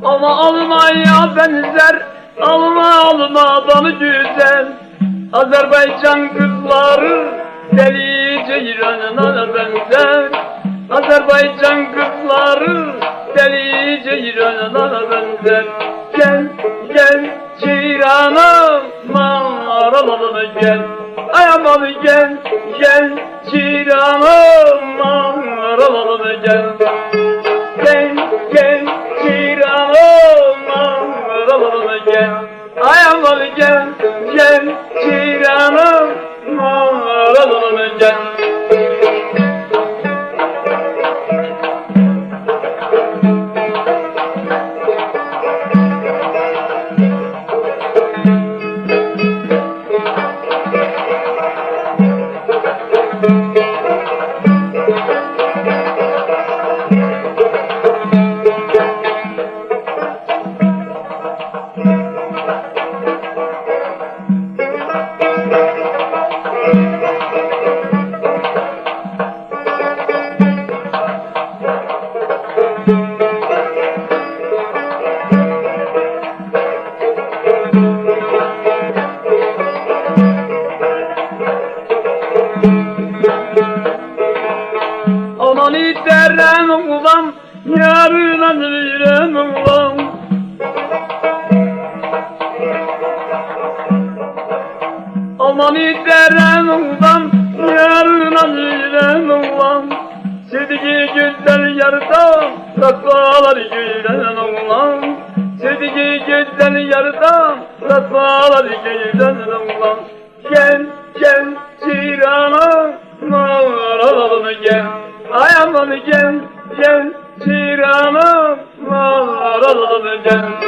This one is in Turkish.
Ama almaya benzer, almadan güzel. Azerbaycan kızları deli ceyranına benzer. Azerbaycan kızları deli ceyranına benzer. Gel, gel ceyranım, mağaralarına gel. Ay aman gel, gel ceyranım, mağaralarına gel. Gel, gel ceyranım, mağaralarına gel. Ay aman gel, gel ceyranım, mağaralarına gel. Aman iterem ulan, yarına yürem ulan. Aman iterem ulan, yarına yürem ulan. Sevdiği güzel yarda, rasvalar gülen ulan. Sevdiği güzel yarda, rasvalar gülen ulan. Gel, gel Ceyran'a, mağaralarına gel. Ay aman gel, gel Ceyran'a, mağaralarına gel.